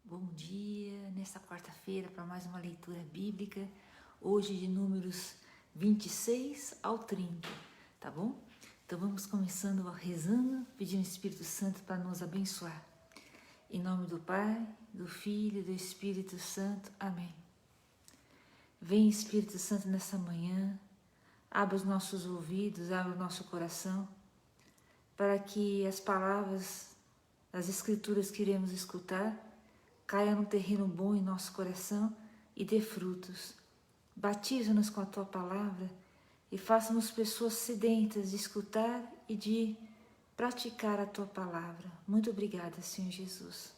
Bom dia, nesta quarta-feira para mais uma leitura bíblica, hoje de números 26 ao 30, tá bom? Então vamos começando rezando, pedindo ao Espírito Santo para nos abençoar. Em nome do Pai, do Filho e do Espírito Santo. Amém. Vem Espírito Santo nessa manhã, abra os nossos ouvidos, abra o nosso coração, para que as palavras das Escrituras que iremos escutar caia no terreno bom em nosso coração e dê frutos. Batiza-nos com a Tua Palavra e faça-nos pessoas sedentas de escutar e de praticar a Tua Palavra. Muito obrigada, Senhor Jesus.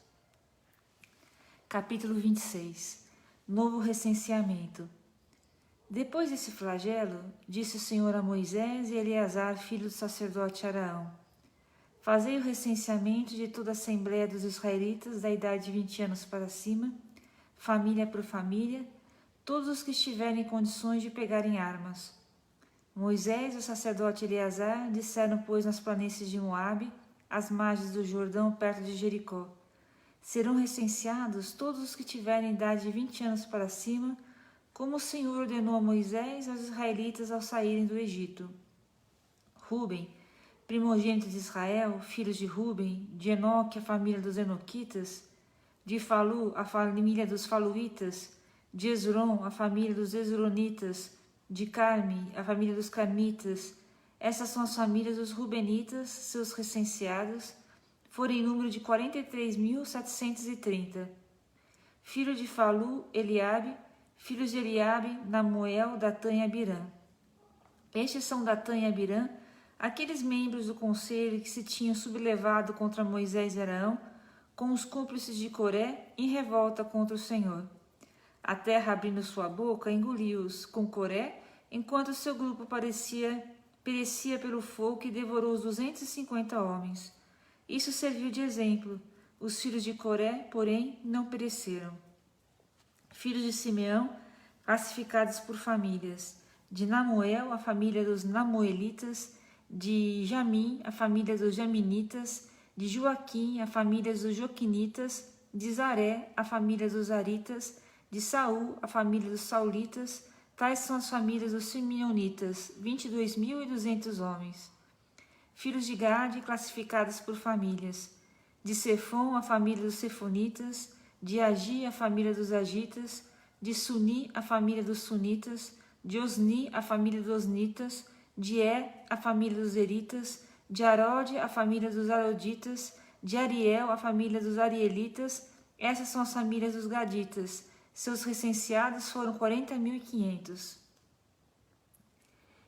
Capítulo 26. Novo recenseamento. Depois desse flagelo, disse o Senhor a Moisés e Eleazar, filho do sacerdote Araão: Fazei o recenseamento de toda a Assembleia dos Israelitas da idade de 20 anos para cima, família por família, todos os que estiverem em condições de pegarem armas. Moisés e o sacerdote Eleazar disseram, pois, nas planícies de Moabe, às margens do Jordão, perto de Jericó: Serão recenseados todos os que tiverem idade de 20 anos para cima, como o Senhor ordenou a Moisés e aos israelitas ao saírem do Egito. Rúben, primogênito de Israel, filhos de Rúben, de Enoque, a família dos Enoquitas, de Falu, a família dos Faluitas, de Hezron, a família dos Hezronitas, de Carme, a família dos Carmitas. Essas são as famílias dos Rubenitas, seus recenseados, foram em número de 43.730. Filho de Falu, Eliabe, filhos de Eliabe, Namuel, Datã e Abirã. Estes são Datã e Abirã, aqueles membros do conselho que se tinham sublevado contra Moisés e Araão, com os cúmplices de Coré, em revolta contra o Senhor. A terra, abrindo sua boca, engoliu-os com Coré, enquanto seu grupo perecia pelo fogo que devorou os 250 homens. Isso serviu de exemplo. Os filhos de Coré, porém, não pereceram. Filhos de Simeão, classificados por famílias: de Namuel, a família dos Namuelitas; de Jamim, a família dos Jaminitas; de Joaquim, a família dos Joquinitas; de Zaré, a família dos Zaritas; de Saul, a família dos Saulitas. Tais são as famílias dos Simeonitas, 22.200 homens. Filhos de Gade, classificados por famílias: de Sefom, a família dos Sefonitas; de Agi, a família dos Agitas; de Suni, a família dos Sunitas; de Osni, a família dos Osnitas; de a família dos Eritas; de Arode, a família dos Aroditas; de Ariel, a família dos Arielitas. Essas são as famílias dos Gaditas. Seus recenseados foram 40.500.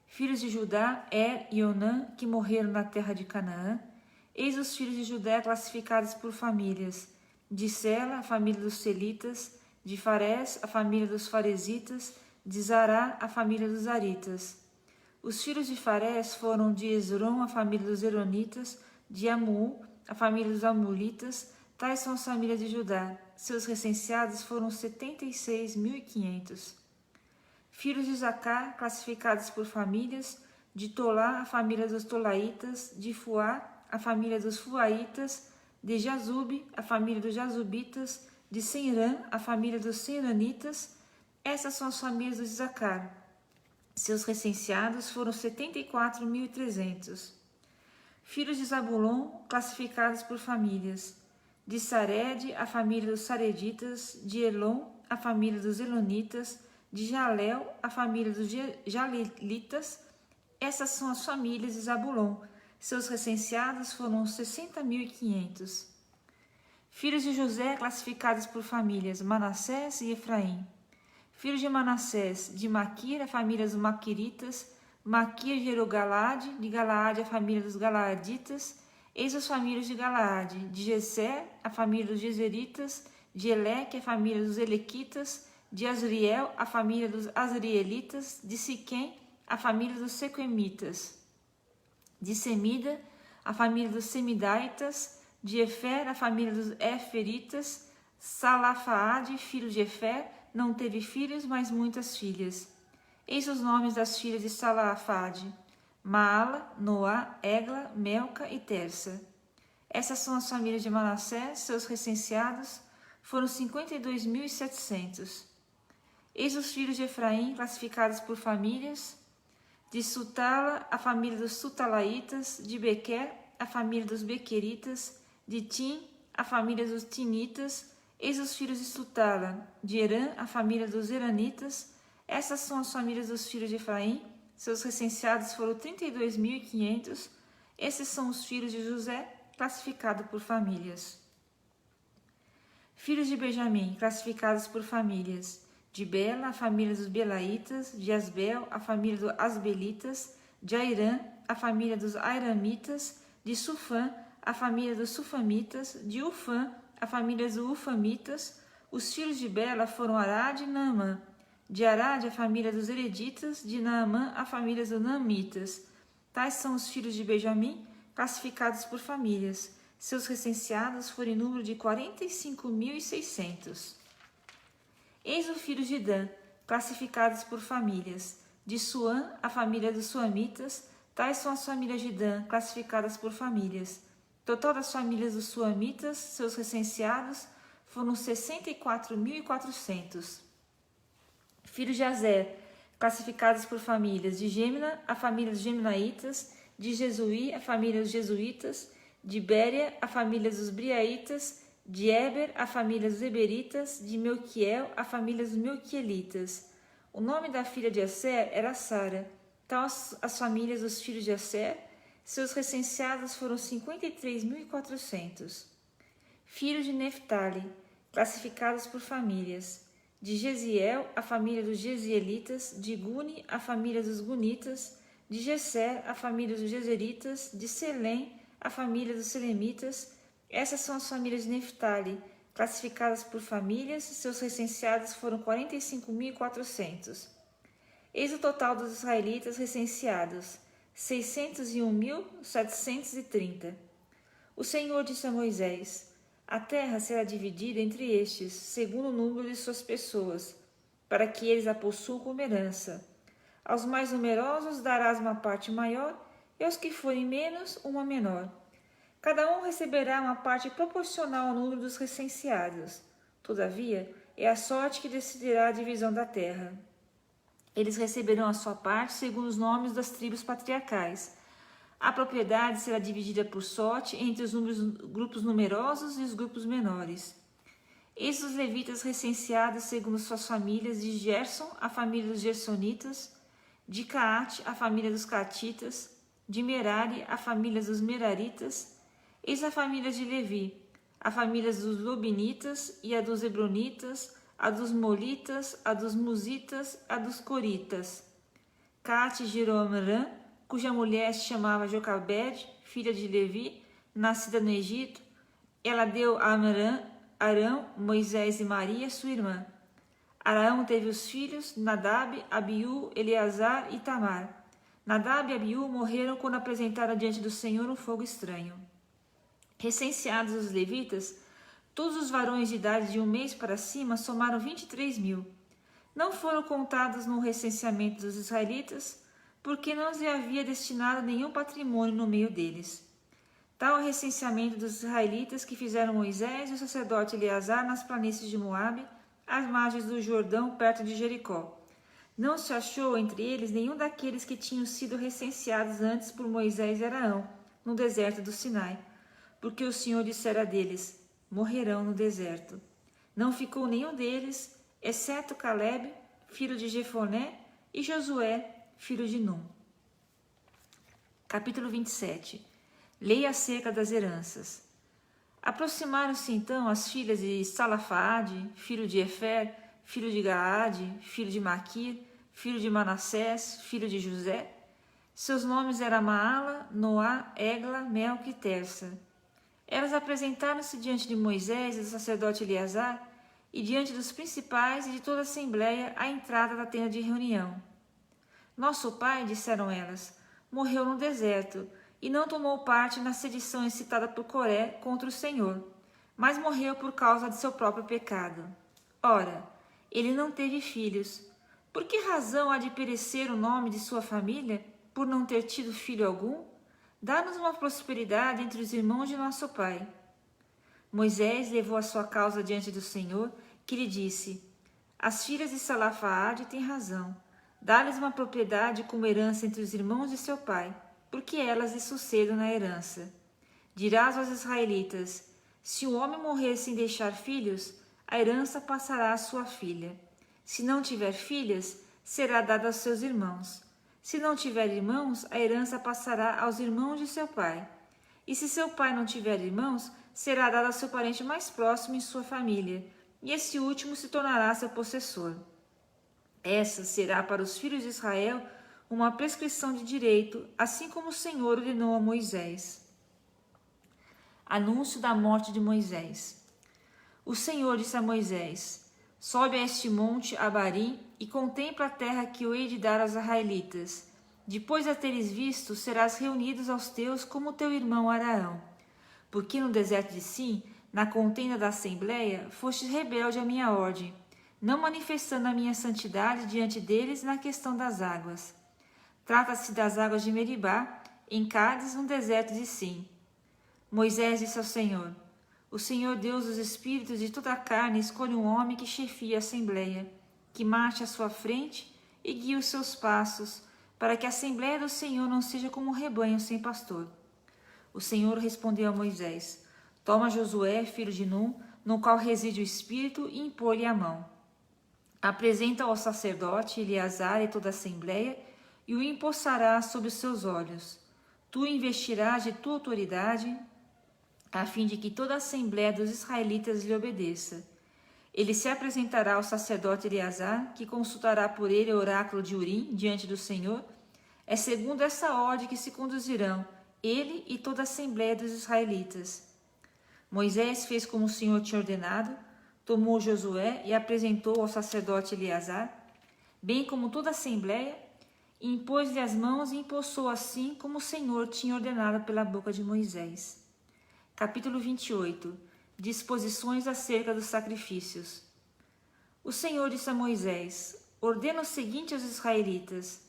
Filhos de Judá, e Onã, que morreram na terra de Canaã. Eis os filhos de Judá classificados por famílias: de Sela, a família dos Selitas; de Farés, a família dos Faresitas; de Zará, a família dos Zaritas. Os filhos de Farés foram de Hezron, a família dos Heronitas; de Amu, a família dos Amulitas. Tais são as famílias de Judá. Seus recenseados foram 76.500. Filhos de Zacá, classificados por famílias: de Tolá, a família dos Tolaitas; de Fuá, a família dos Fuaitas; de Jazube, a família dos Jazubitas; de Senrã, a família dos Senranitas. Essas são as famílias dos Zacá. Seus recenseados foram 74.300. Filhos de Zabulon, classificados por famílias: de Sared, a família dos Sareditas; de Elon, a família dos Elonitas; de Jalel, a família dos Jalelitas. Essas são as famílias de Zabulon. Seus recenseados foram 60.500. Filhos de José, classificados por famílias: Manassés e Efraim. Filhos de Manassés: de Maquir, a família dos Maquiritas; Maquir gerou Galaade; de Galaade, a família dos Galaaditas. Eis as famílias de Galaade: de Jessé, a família dos Jezeritas; de Eleque, a família dos Elequitas; de Asriel, a família dos Asrielitas; de Siquém, a família dos Sequemitas; de Semida, a família dos Semidaitas; de Efer, a família dos Eferitas. Salafaade, filho de Efer, não teve filhos, mas muitas filhas. Eis os nomes das filhas de Salafaade: Maala, Noá, Egla, Melca e Tersa. Essas são as famílias de Manassés. Seus recenseados foram 52.700. Eis os filhos de Efraim, classificados por famílias: de Sutala, a família dos Sutalaitas; de Bequer, a família dos Bequeritas; de Tim, a família dos Tinitas. Eis os filhos de Sutala: de Herã, a família dos Heranitas. Essas são as famílias dos filhos de Efraim. Seus recenseados foram 32.500. Esses são os filhos de José, classificados por famílias. Filhos de Benjamim, classificados por famílias: de Bela, a família dos Belaitas; de Asbel, a família dos Asbelitas; de Airã, a família dos Airamitas; de Sufã, a família dos Sufamitas; de Ufã, a família dos Ufamitas. Os filhos de Bela foram Arad e Naamã; de Arad, a família dos Hereditas; de Naamã, a família dos Naamitas. Tais são os filhos de Benjamim, classificados por famílias. Seus recenseados foram em número de 45.600. Eis os filhos de Dan, classificados por famílias: de Suã, a família dos Suamitas. Tais são as famílias de Dan, classificadas por famílias. Total das famílias dos Suamitas, seus recenseados, foram 64.400. Filhos de Azer, classificados por famílias: de Gemna, a família dos Gemnaitas; de Jesuí, a família dos Jesuítas; de Béria, a família dos Briaitas; de Eber, a família dos Eberitas; de Melquiel, a família dos Melquielitas. O nome da filha de Aser era Sara. Tal as famílias dos filhos de Aser. Seus recenseados foram 53.400. Filhos de Neftali, classificados por famílias: de Gesiel, a família dos Gesielitas; de Guni, a família dos Gunitas; de Gesser, a família dos Geseritas; de Selém, a família dos Selemitas. Essas são as famílias de Neftali, classificadas por famílias. Seus recenseados foram 45.400. Eis o total dos israelitas recenseados: 601.730. O Senhor disse a Moisés: a terra será dividida entre estes, segundo o número de suas pessoas, para que eles a possuam como herança. Aos mais numerosos darás uma parte maior, e aos que forem menos, uma menor. Cada um receberá uma parte proporcional ao número dos recenseados. Todavia, é a sorte que decidirá a divisão da terra. Eles receberão a sua parte segundo os nomes das tribos patriarcais. A propriedade será dividida por sorte entre os grupos numerosos e os grupos menores. Eis os levitas recenseados segundo suas famílias: de Gerson, a família dos Gersonitas; de Caate, a família dos Caatitas; de Merari, a família dos Meraritas. Eis a família de Levi: a família dos Lobinitas e a dos Hebronitas, a dos Molitas, a dos Musitas, a dos Coritas. Caate gerou Amrã, cuja mulher se chamava Jocabede, filha de Levi, nascida no Egito. Ela deu a Amrã, Arão, Moisés e Maria, sua irmã. Arão teve os filhos Nadab, Abiú, Eleazar e Tamar. Nadab e Abiú morreram quando apresentaram diante do Senhor um fogo estranho. Recenseados os levitas, todos os varões de idade de 1 mês para cima somaram 23.000. Não foram contados no recenseamento dos israelitas, porque não lhe havia destinado nenhum patrimônio no meio deles. Tal é o recenseamento dos israelitas que fizeram Moisés e o sacerdote Eleazar nas planícies de Moabe, às margens do Jordão, perto de Jericó. Não se achou entre eles nenhum daqueles que tinham sido recenseados antes por Moisés e Arão, no deserto do Sinai, porque o Senhor dissera deles: morrerão no deserto. Não ficou nenhum deles, exceto Caleb, filho de Jefoné, e Josué, filho de Num. Capítulo 27. Lei acerca das heranças. Aproximaram-se então as filhas de Salafaade, filho de Efer, filho de Gaade, filho de Maquir, filho de Manassés, filho de José. Seus nomes eram Maala, Noá, Egla, Melque e Tersa. Elas apresentaram-se diante de Moisés e do sacerdote Eleazar e diante dos principais e de toda a assembleia à entrada da tenda de reunião. Nosso pai, disseram elas, morreu no deserto e não tomou parte na sedição incitada por Coré contra o Senhor, mas morreu por causa de seu próprio pecado. Ora, ele não teve filhos. Por que razão há de perecer o nome de sua família, por não ter tido filho algum? Dá-nos uma prosperidade entre os irmãos de nosso pai. Moisés levou a sua causa diante do Senhor, que lhe disse: As filhas de Salafaade têm razão. Dá-lhes uma propriedade como herança entre os irmãos de seu pai, porque elas lhe sucedam na herança. Dirás aos israelitas: Se o homem morrer sem deixar filhos, a herança passará à sua filha. Se não tiver filhas, será dada aos seus irmãos. Se não tiver irmãos, a herança passará aos irmãos de seu pai. E se seu pai não tiver irmãos, será dada ao seu parente mais próximo em sua família, e esse último se tornará seu possessor. Essa será para os filhos de Israel uma prescrição de direito, assim como o Senhor ordenou a Moisés. Anúncio da morte de Moisés. O Senhor disse a Moisés: Sobe a este monte Abarim e contempla a terra que eu hei de dar aos israelitas. Depois de a teres visto, serás reunidos aos teus como teu irmão Araão. Porque no deserto de Sim, na contenda da assembleia, fostes rebelde à minha ordem, não manifestando a minha santidade diante deles na questão das águas. Trata-se das águas de Meribá, em Cádiz, no deserto de Sim. Moisés disse ao Senhor: O Senhor Deus dos espíritos de toda a carne escolhe um homem que chefie a assembleia, que marche à sua frente e guie os seus passos, para que a assembleia do Senhor não seja como um rebanho sem pastor. O Senhor respondeu a Moisés: Toma Josué, filho de Num, no qual reside o Espírito, e impõe-lhe a mão. Apresenta-o ao sacerdote Eleazar e toda a assembleia, e o empossará sobre os seus olhos. Tu o investirás de tua autoridade, a fim de que toda a assembleia dos israelitas lhe obedeça. Ele se apresentará ao sacerdote Eleazar, que consultará por ele o oráculo de Urim diante do Senhor. É segundo essa ordem que se conduzirão ele e toda a assembleia dos israelitas. Moisés fez como o Senhor tinha ordenado, tomou Josué e apresentou ao sacerdote Eleazar, bem como toda a assembleia, e impôs-lhe as mãos e empossou assim como o Senhor tinha ordenado pela boca de Moisés. Capítulo 28. Disposições acerca dos sacrifícios. O Senhor disse a Moisés: Ordena o seguinte aos israelitas: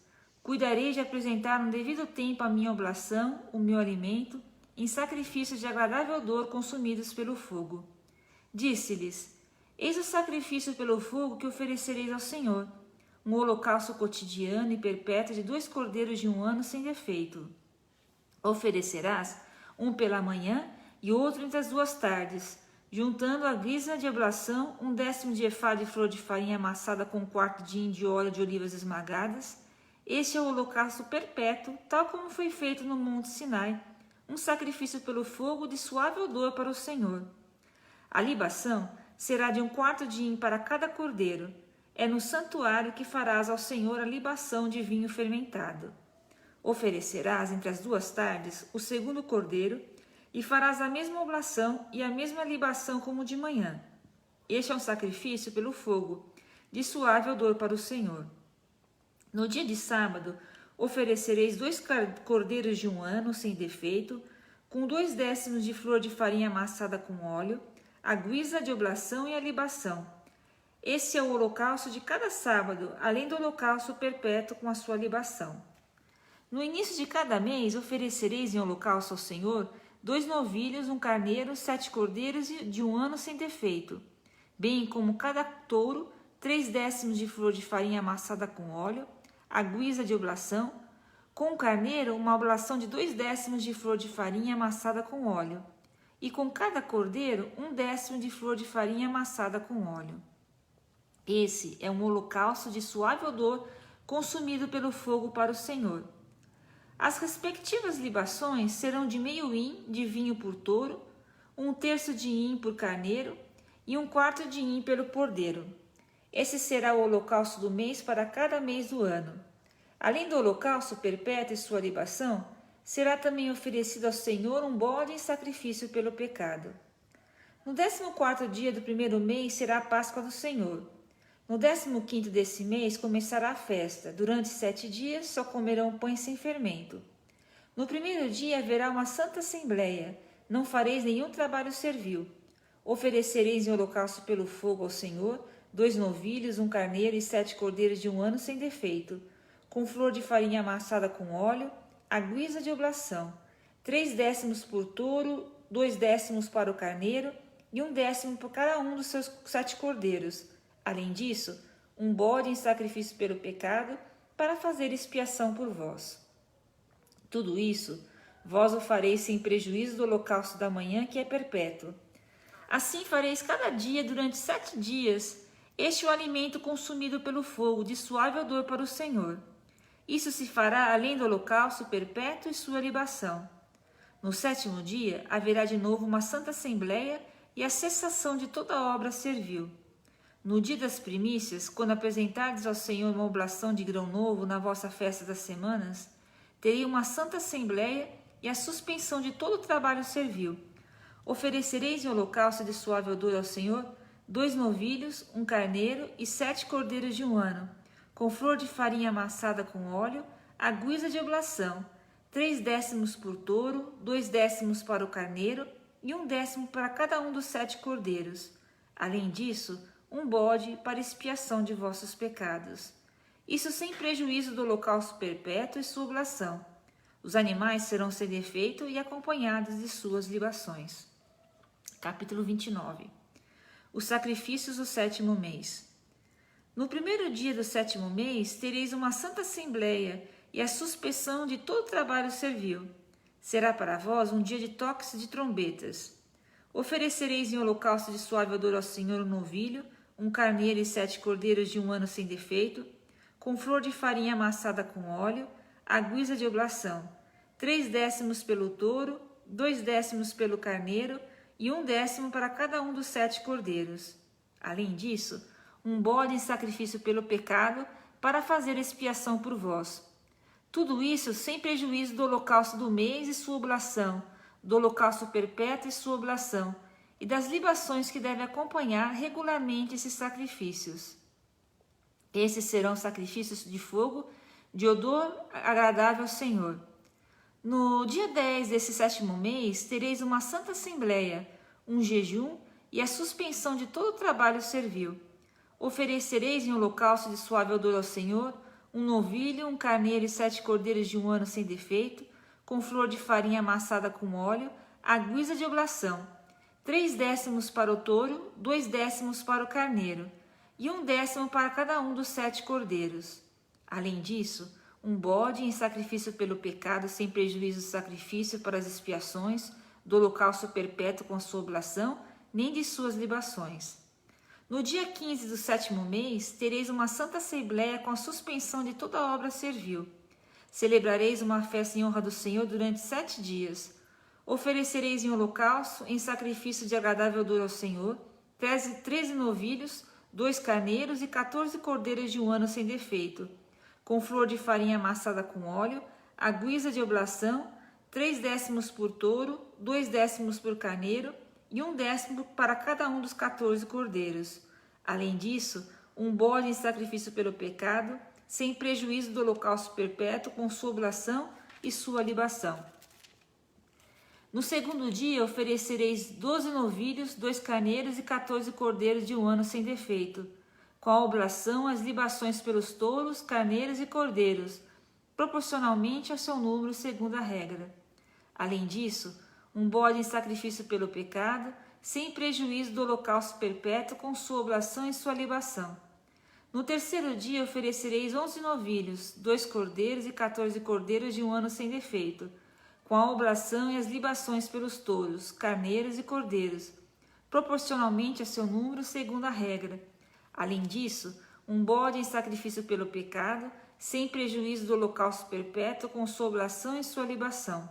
Cuidarei de apresentar no devido tempo a minha oblação, o meu alimento, em sacrifícios de agradável odor consumidos pelo fogo. Disse-lhes: Eis o sacrifício pelo fogo que oferecereis ao Senhor, um holocausto cotidiano e perpétuo de 2 cordeiros de 1 ano sem defeito. Oferecerás um pela manhã e outro entre as 2 tardes, juntando a guisa de oblação 1/10 de efá de flor de farinha amassada com 1/4 de hin de óleo de olivas esmagadas. Este é o holocausto perpétuo, tal como foi feito no monte Sinai, um sacrifício pelo fogo de suave odor para o Senhor. A libação será de 1/4 de hin para cada cordeiro. É no santuário que farás ao Senhor a libação de vinho fermentado. Oferecerás entre as 2 tardes o segundo cordeiro, e farás a mesma oblação e a mesma libação como de manhã. Este é um sacrifício pelo fogo, de suave odor para o Senhor. No dia de sábado, oferecereis 2 cordeiros de 1 ano, sem defeito, com 2/10 de flor de farinha amassada com óleo, a guisa de oblação e a libação. Esse é o holocausto de cada sábado, além do holocausto perpétuo com a sua libação. No início de cada mês, oferecereis em holocausto ao Senhor 2 novilhos, 1 carneiro, 7 cordeiros de 1 ano sem defeito, bem como cada touro, 3/10 de flor de farinha amassada com óleo, a guisa de oblação, com o carneiro uma oblação de 2/10 de flor de farinha amassada com óleo, e com cada cordeiro 1/10 de flor de farinha amassada com óleo. Esse é um holocausto de suave odor consumido pelo fogo para o Senhor. As respectivas libações serão de meio hin de vinho por touro, 1/3 de hin por carneiro e 1/4 de hin pelo cordeiro. Esse será o holocausto do mês para cada mês do ano. Além do holocausto perpétuo e sua libação, será também oferecido ao Senhor um bode em sacrifício pelo pecado. No 14º dia do 1º mês será a Páscoa do Senhor. No 15º desse mês começará a festa. Durante 7 dias só comerão pães sem fermento. No 1º dia haverá uma santa assembleia. Não fareis nenhum trabalho servil. Oferecereis em holocausto pelo fogo ao Senhor 2 novilhos, 1 carneiro e 7 cordeiros de 1 ano sem defeito, com flor de farinha amassada com óleo, a guisa de oblação, 3/10 por touro, 2/10 para o carneiro e 1/10 por cada um dos seus 7 cordeiros. Além disso, um bode em sacrifício pelo pecado, para fazer expiação por vós. Tudo isso, vós o fareis sem prejuízo do holocausto da manhã, que é perpétuo. Assim fareis cada dia durante 7 dias, este é o alimento consumido pelo fogo, de suave odor para o Senhor. Isso se fará além do holocausto perpétuo e sua libação. No 7º dia haverá de novo uma santa assembleia e a cessação de toda obra servil. No dia das primícias, quando apresentardes ao Senhor uma oblação de grão novo na vossa festa das semanas, terei uma santa assembleia e a suspensão de todo o trabalho servil. Oferecereis em holocausto de suave odor ao Senhor 2 novilhos, 1 carneiro e 7 cordeiros de 1 ano, com flor de farinha amassada com óleo, a guisa de oblação, 3/10 por touro, 2/10 para o carneiro e 1/10 para cada um dos 7 cordeiros. Além disso, um bode para expiação de vossos pecados. Isso sem prejuízo do holocausto perpétuo e sua oblação. Os animais serão sem defeito e acompanhados de suas libações. Capítulo 29. Os sacrifícios do 7º mês. No 1º dia do 7º mês, tereis uma santa assembleia e a suspensão de todo trabalho servil. Será para vós um dia de toques de trombetas. Oferecereis em holocausto de suave odor ao Senhor um novilho, 1 carneiro e 7 cordeiros de 1 ano sem defeito, com flor de farinha amassada com óleo, a guisa de oblação, 3/10 pelo touro, 2/10 pelo carneiro e 1/10 para cada um dos 7 cordeiros. Além disso, um bode em sacrifício pelo pecado, para fazer expiação por vós. Tudo isso sem prejuízo do holocausto do mês e sua oblação, do holocausto perpétuo e sua oblação, e das libações que devem acompanhar regularmente esses sacrifícios. Esses serão sacrifícios de fogo, de odor agradável ao Senhor. No dia 10 desse 7º mês, tereis uma santa assembleia, um jejum e a suspensão de todo o trabalho servil. Oferecereis em holocausto de suave odor ao Senhor um novilho, 1 carneiro e 7 cordeiros de 1 ano sem defeito, com flor de farinha amassada com óleo, a guisa de oblação, 3/10 para o touro, 2/10 para o carneiro, e 1/10 para cada um dos 7 cordeiros. Além disso, um bode em sacrifício pelo pecado, sem prejuízo do sacrifício para as expiações, do holocausto perpétuo com sua oblação, nem de suas libações. No dia 15 do 7º mês, tereis uma santa assembleia com a suspensão de toda a obra servil. Celebrareis uma festa em honra do Senhor durante 7 dias. Oferecereis em holocausto, em sacrifício de agradável odor ao Senhor, 13 novilhos, 2 carneiros e 14 cordeiros de 1 ano sem defeito, com flor de farinha amassada com óleo, a guisa de oblação, 3/10 por touro, 2/10 por carneiro e 1/10 para cada um dos 14 cordeiros. Além disso, um bode em sacrifício pelo pecado, sem prejuízo do holocausto perpétuo, com sua oblação e sua libação. No 2º dia oferecereis 12 novilhos, 2 carneiros e 14 cordeiros de 1 ano sem defeito, com a oblação as libações pelos touros, carneiros e cordeiros, proporcionalmente ao seu número segundo a regra. Além disso, um bode em sacrifício pelo pecado, sem prejuízo do holocausto perpétuo, com sua oblação e sua libação. No 3º dia oferecereis 11 novilhos, 2 cordeiros e 14 cordeiros de 1 ano sem defeito, com a oblação e as libações pelos touros, carneiros e cordeiros, proporcionalmente a seu número segundo a regra. Além disso, um bode em sacrifício pelo pecado, sem prejuízo do holocausto perpétuo, com sua oblação e sua libação.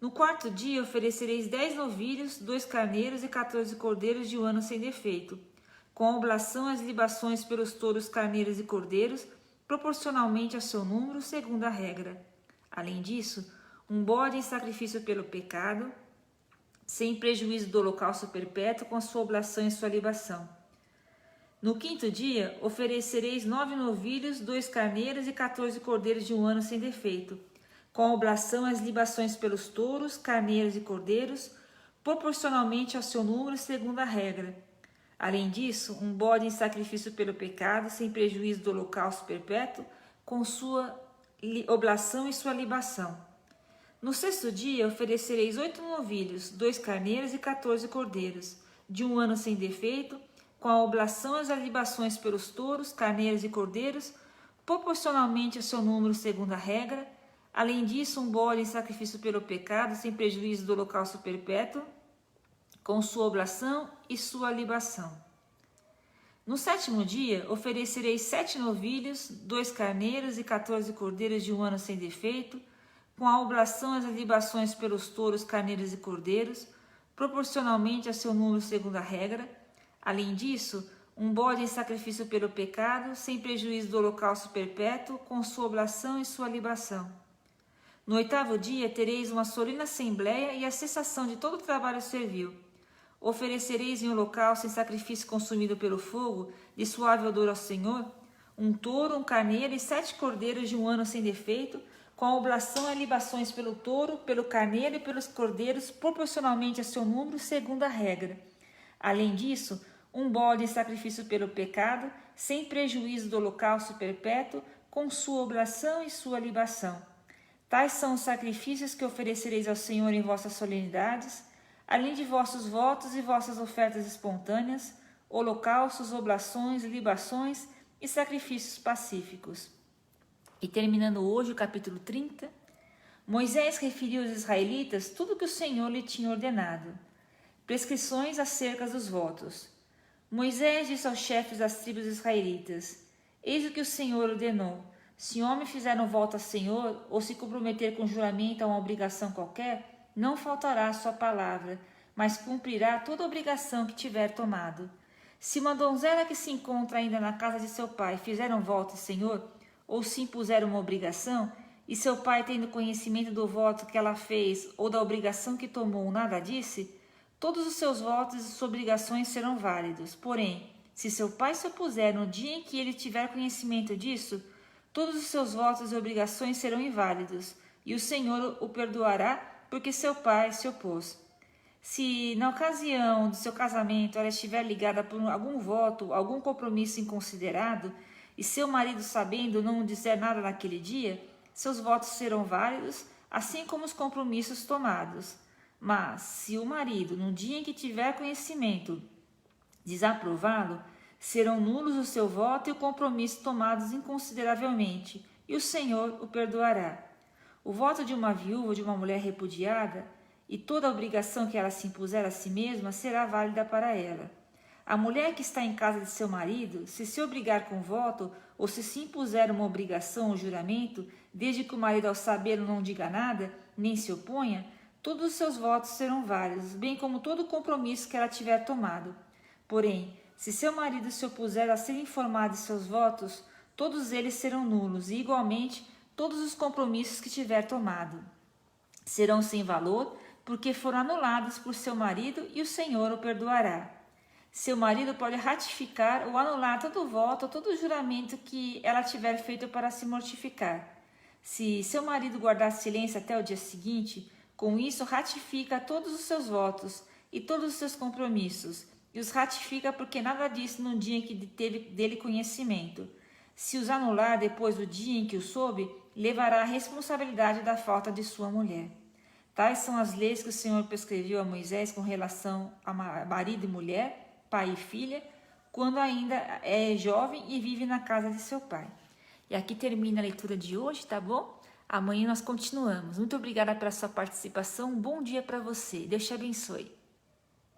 No 4º dia oferecereis 10 novilhos, 2 carneiros e 14 cordeiros de 1 ano sem defeito, com a oblação e as libações pelos touros, carneiros e cordeiros, proporcionalmente a seu número segundo a regra. Além disso, um bode em sacrifício pelo pecado, sem prejuízo do holocausto perpétuo, com a sua oblação e sua libação. No 5º dia, oferecereis 9 novilhos, 2 carneiros e 14 cordeiros de 1 ano sem defeito, com a oblação e as libações pelos touros, carneiros e cordeiros, proporcionalmente ao seu número segundo a regra. Além disso, um bode em sacrifício pelo pecado, sem prejuízo do holocausto perpétuo, com sua oblação e sua libação. No 6º dia, oferecereis 8 novilhos, 2 carneiros e 14 cordeiros, de 1 ano sem defeito, com a oblação e as libações pelos touros, carneiros e cordeiros, proporcionalmente ao seu número segundo a regra. Além disso, um bode em sacrifício pelo pecado, sem prejuízo do holocausto perpétuo, com sua oblação e sua libação. No 7º dia, oferecereis 7 novilhos, 2 carneiros e 14 cordeiros de 1 ano sem defeito, com a oblação e as libações pelos touros, carneiros e cordeiros, proporcionalmente a seu número segundo a regra. Além disso, um bode em sacrifício pelo pecado, sem prejuízo do holocausto perpétuo, com sua oblação e sua libação. No 8º dia, tereis uma solene assembleia e a cessação de todo o trabalho servil. Oferecereis em holocausto em sacrifício consumido pelo fogo, de suave odor ao Senhor, um touro, um carneiro e 7 cordeiros de 1 ano sem defeito, com a oblação e libações pelo touro, pelo carneiro e pelos cordeiros, proporcionalmente a seu número, segundo a regra. Além disso, um bode em sacrifício pelo pecado, sem prejuízo do holocausto perpétuo, com sua oblação e sua libação. Tais são os sacrifícios que oferecereis ao Senhor em vossas solenidades, além de vossos votos e vossas ofertas espontâneas, holocaustos, oblações, libações e sacrifícios pacíficos. E terminando hoje o capítulo 30, Moisés referiu aos israelitas tudo o que o Senhor lhe tinha ordenado. Prescrições acerca dos votos. Moisés disse aos chefes das tribos israelitas: Eis o que o Senhor ordenou. Se homem fizer um voto ao Senhor, ou se comprometer com juramento a uma obrigação qualquer, não faltará a sua palavra, mas cumprirá toda a obrigação que tiver tomado. Se uma donzela que se encontra ainda na casa de seu pai fizer um voto ao Senhor, ou se impuser uma obrigação, e seu pai, tendo conhecimento do voto que ela fez ou da obrigação que tomou, nada disse, todos os seus votos e suas obrigações serão válidos. Porém, se seu pai se opuser no dia em que ele tiver conhecimento disso, todos os seus votos e obrigações serão inválidos, e o Senhor o perdoará, porque seu pai se opôs. Se, na ocasião do seu casamento, ela estiver ligada por algum voto, algum compromisso inconsiderado, e seu marido, sabendo, não disser nada naquele dia, seus votos serão válidos, assim como os compromissos tomados. Mas, se o marido, no dia em que tiver conhecimento, desaprová-lo, serão nulos o seu voto e o compromisso tomados inconsideravelmente, e o Senhor o perdoará. O voto de uma viúva ou de uma mulher repudiada e toda a obrigação que ela se impuser a si mesma será válida para ela. A mulher que está em casa de seu marido, se obrigar com voto ou se impuser uma obrigação ou juramento, desde que o marido ao sabê-lo não diga nada, nem se oponha, todos os seus votos serão válidos, bem como todo o compromisso que ela tiver tomado. Porém, se seu marido se opuser a ser informado de seus votos, todos eles serão nulos e, igualmente, todos os compromissos que tiver tomado. Serão sem valor, porque foram anulados por seu marido e o Senhor o perdoará. Seu marido pode ratificar ou anular todo o voto ou todo o juramento que ela tiver feito para se mortificar. Se seu marido guardar silêncio até o dia seguinte, com isso ratifica todos os seus votos e todos os seus compromissos, e os ratifica porque nada disse no dia em que teve dele conhecimento. Se os anular depois do dia em que o soube, levará a responsabilidade da falta de sua mulher. Tais são as leis que o Senhor prescreveu a Moisés com relação a marido e mulher, pai e filha, quando ainda é jovem e vive na casa de seu pai. E aqui termina a leitura de hoje, tá bom? Amanhã nós continuamos. Muito obrigada pela sua participação. Um bom dia para você. Deus te abençoe.